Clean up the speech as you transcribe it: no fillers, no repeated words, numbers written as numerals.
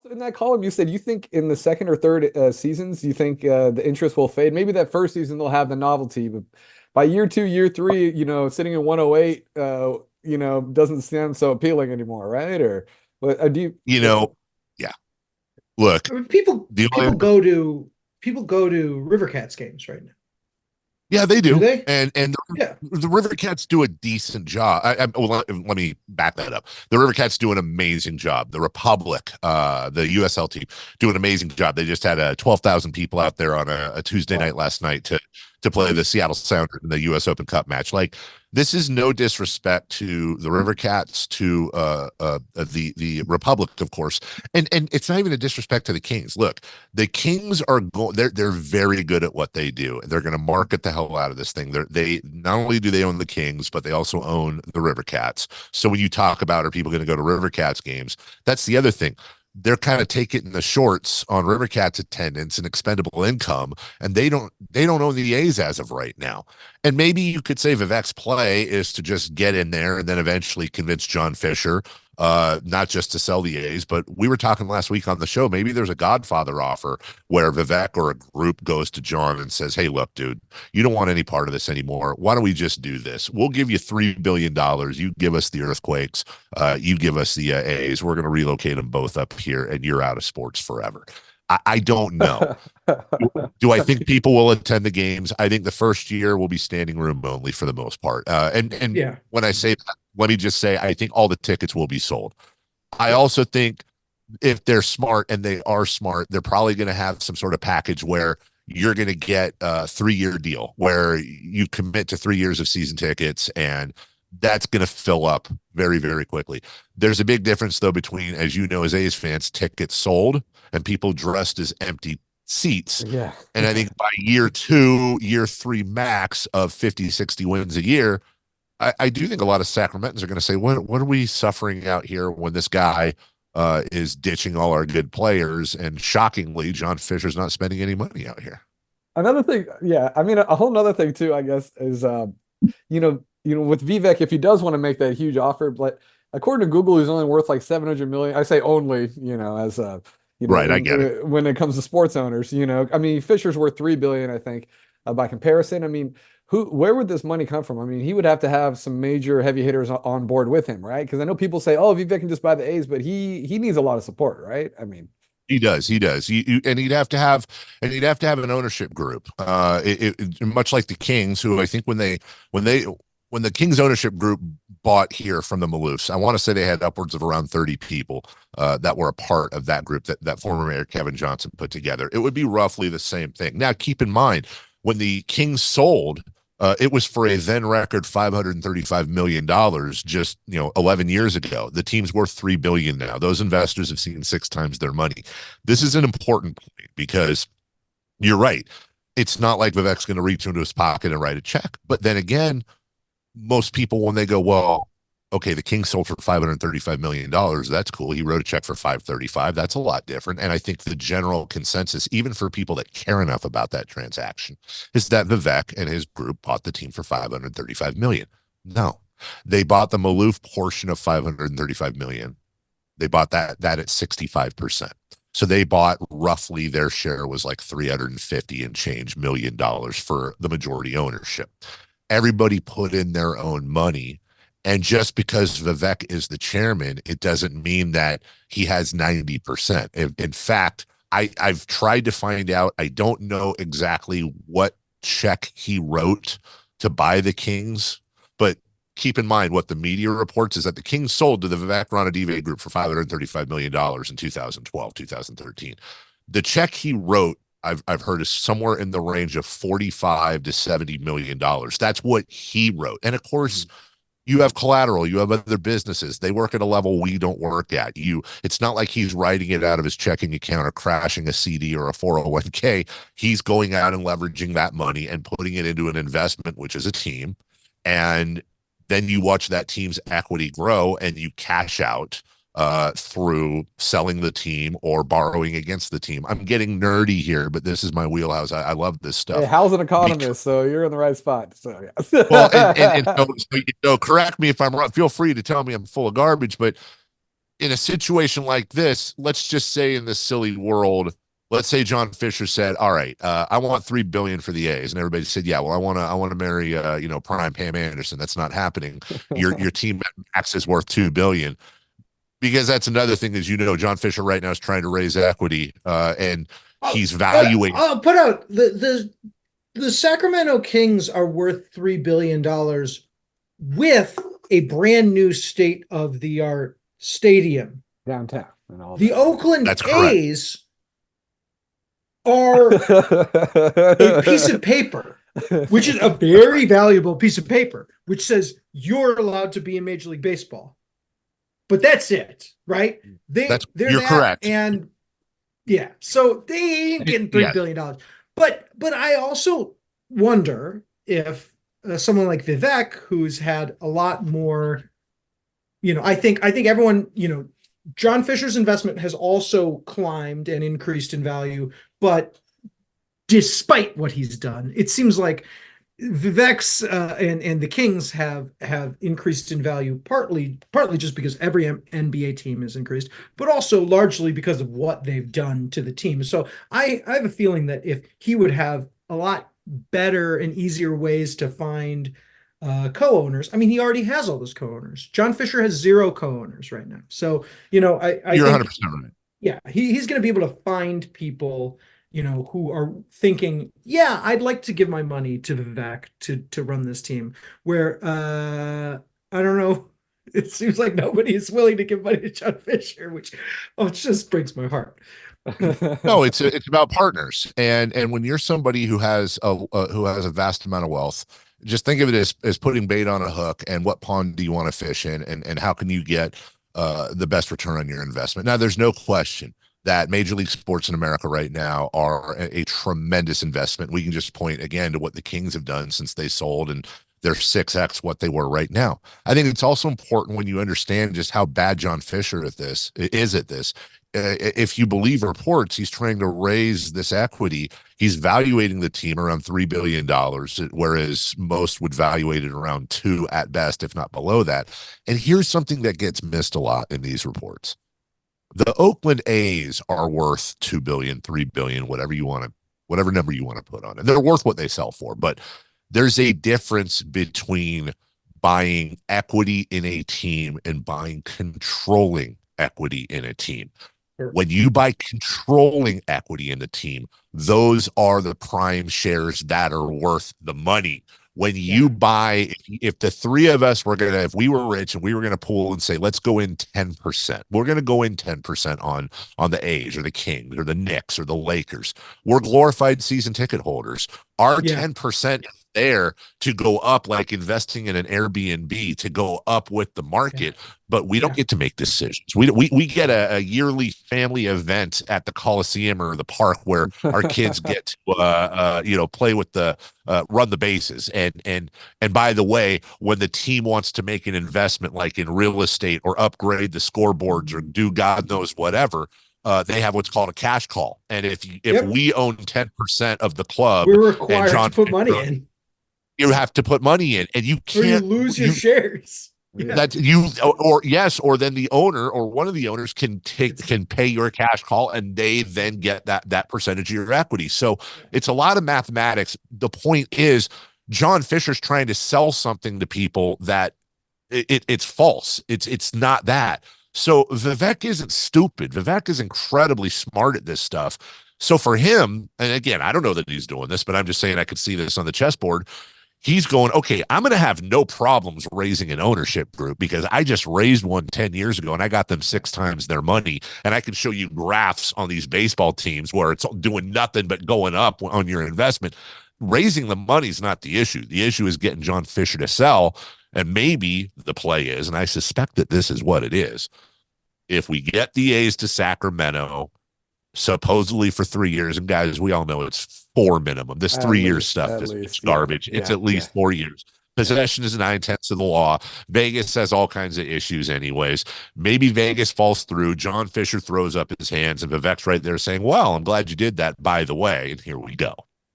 So in that column, you said you think in the second or third seasons, you think the interest will fade. Maybe that first season they'll have the novelty, but by year two, year three, sitting in 108, doesn't sound so appealing anymore, right? Or what do you? You know, yeah. Look, I mean, people the only people go to people go to River Cats games right now. Yeah, they Do do, they? and Yeah. the River Cats do a decent job. Well, let me back that up. The River Cats do an amazing job. The Republic, the USL team, do an amazing job. They just had 12,000 people out there on a Tuesday night Wow. last night to play the Seattle Sounders in the U.S. Open Cup match. Like, this is no disrespect to the River Cats, to the Republic, of course, and it's not even a disrespect to the Kings. Look, the Kings are going. They're very good at what they do. They're going to market the hell out of this thing. They not only do they own the Kings, but they also own the River Cats. So when you talk about are people going to go to River Cats games, that's the other thing. They're kind of taking the shorts on River Cats attendance and expendable income, and they don't own the A's as of right now. And maybe you could say Vivek's play is to just get in there and then eventually convince John Fisher, not just to sell the A's, but we were talking last week on the show. Maybe there's a Godfather offer where Vivek or a group goes to John and says, "Hey, look, dude, you don't want any part of this anymore. Why don't we just do this? We'll give you $3 billion. You give us the Earthquakes. You give us the A's. We're going to relocate them both up here, and you're out of sports forever." I don't know. Do I think people will attend the games? I think the first year will be standing room only for the most part. And Yeah. when I say that, let me just say I think all the tickets will be sold. I Yeah. also think if they're smart, and they are smart, they're probably going to have some sort of package where you're going to get a 3-year deal where you commit to 3 years of season tickets, and that's going to fill up very, very quickly. There's a big difference, though, between, as you know, as A's fans, tickets sold and people dressed as empty seats. Yeah. And I think by year two, year three max of 50, 60 wins a year, I do think a lot of Sacramentans are going to say, what are we suffering out here when this guy is ditching all our good players? And shockingly, John Fisher's not spending any money out here. Another thing, yeah, I mean, a whole nother thing too, I guess, is with Vivek, if he does want to make that huge offer, but according to Google, he's only worth like 700 million. I say only, as Right, I get it. when it comes to sports owners, I mean, Fisher's worth 3 billion, I think, by comparison. I mean, where would this money come from? I mean, he would have to have some major heavy hitters on board with him, right? Because I know people say, "Oh, Vivek can just buy the A's," but he needs a lot of support, right? I mean, He does. He does. And he'd have to have an ownership group. Much like the Kings, who I think when they when the Kings ownership group bought here from the Maloofs, I want to say they had upwards of around 30 people that were a part of that group that former Mayor Kevin Johnson put together. It would be roughly the same thing. Now, keep in mind, when the Kings sold, it was for a then record $535 million just 11 years ago. The team's worth $3 billion now. Those investors have seen 6 times their money. This is an important point because you're right. It's not like Vivek's going to reach into his pocket and write a check. But then again, most people, when they go, well, okay, the King sold for $535 million. That's cool. He wrote a check for 535. That's a lot different. And I think the general consensus, even for people that care enough about that transaction, is that Vivek and his group bought the team for 535 million. No, they bought the Maloof portion of 535 million. They bought that at 65%. So they bought roughly, their share was like 350 and change $1 million for the majority ownership. Everybody put in their own money. And just because Vivek is the chairman, it doesn't mean that he has 90%. In fact, I've tried to find out. I don't know exactly what check he wrote to buy the Kings, but keep in mind what the media reports is that the Kings sold to the Vivek Ranadive group for $535 million in 2012, 2013. The check he wrote, I've heard, is somewhere in the range of 45 to $70 million. That's what he wrote. And of course, you have collateral, you have other businesses. They work at a level we don't work at. It's not like he's writing it out of his checking account or crashing a CD or a 401k. He's going out and leveraging that money and putting it into an investment, which is a team. And then you watch that team's equity grow and you cash out through selling the team or borrowing against the team. I'm getting nerdy here, but this is my wheelhouse. I love this hey, stuff. Hal's an Because, economist, so you're in the right spot. So well, and yeah. correct me if I'm wrong. Feel free to tell me I'm full of garbage, but in a situation like this, let's just say in this silly world, let's say John Fisher said, "All right, I want 3 billion for the A's," and everybody said, "Yeah, well, I want to marry, prime Pam Anderson." That's not happening. Your team max is worth 2 billion, because that's another thing. Is John Fisher right now is trying to raise equity, and he's valuing. I'll put out the Sacramento Kings are worth $3 billion with a brand new state of the art stadium downtown and all the that. Oakland That's correct. A's are a piece of paper, which is a very valuable piece of paper, which says you're allowed to be in Major League Baseball. But that's it, right? You're correct. And yeah, so they ain't getting $3 billion. But I also wonder if someone like Vivek, who's had a lot more, I think everyone, John Fisher's investment has also climbed and increased in value, but despite what he's done, it seems like Vivek's and the Kings have increased in value partly just because every NBA team has increased, but also largely because of what they've done to the team. So I have a feeling that if he would have a lot better and easier ways to find co-owners. I mean, he already has all those co-owners. John Fisher has 0 co-owners right now. So, I You're think 100% right. yeah, he's going to be able to find people, who are thinking, yeah, I'd like to give my money to Vivek to run this team. Where I don't know, it seems like nobody is willing to give money to John Fisher, which it just breaks my heart. No, it's about partners, and when you're somebody who has a vast amount of wealth, just think of it as putting bait on a hook, and what pond do you want to fish in, and how can you get the best return on your investment. Now, there's no question that Major League Sports in America right now are a tremendous investment. We can just point again to what the Kings have done since they sold, and they're 6x what they were right now. I think it's also important when you understand just how bad John Fisher is at this. If you believe reports, he's trying to raise this equity. He's valuating the team around $3 billion, whereas most would valuate it around 2 at best, if not below that. And here's something that gets missed a lot in these reports. The Oakland A's are worth 2 billion, 3 billion, whatever number you want to put on it. They're worth what they sell for, but there's a difference between buying equity in a team and buying controlling equity in a team. Sure. When you buy controlling equity in the team, those are the prime shares that are worth the money. When you buy, if the three of us if we were rich and we were going to pool and say, let's go in 10%, we're going to go in 10% on the A's or the Kings or the Knicks or the Lakers. We're glorified season ticket holders. Our 10% is there to go up, like investing in an Airbnb, to go up with the market, but we don't get to make decisions. We get a yearly family event at the Coliseum or the park where our kids get to play with the run the bases, and by the way, when the team wants to make an investment like in real estate or upgrade the scoreboards or do God knows whatever, they have what's called a cash call. And if we own 10% of the club, we're required to put money in. You have to put money in, and you can't, or you lose your shares. That or then the owner or one of the owners can pay your cash call, and they then get that percentage of your equity. So it's a lot of mathematics. The point is, John Fisher's trying to sell something to people that it's false. It's not that. So Vivek isn't stupid. Vivek is incredibly smart at this stuff. So for him, and again, I don't know that he's doing this, but I'm just saying I could see this on the chessboard. He's going, okay, I'm going to have no problems raising an ownership group because I just raised one 10 years ago and I got them 6 times their money. And I can show you graphs on these baseball teams where it's doing nothing but going up on your investment. Raising the money is not the issue. The issue is getting John Fisher to sell. And maybe the play is, and I suspect that this is what it is, if we get the A's to Sacramento, supposedly for 3 years, and guys, we all know it's 4 minimum. This 3 year stuff is garbage. It's at least 4 years. Possession is 9/10 of the law. Vegas has all kinds of issues anyways. Maybe Vegas falls through. John Fisher throws up his hands, and Vivek's right there saying, well, I'm glad you did that, by the way, and here we go.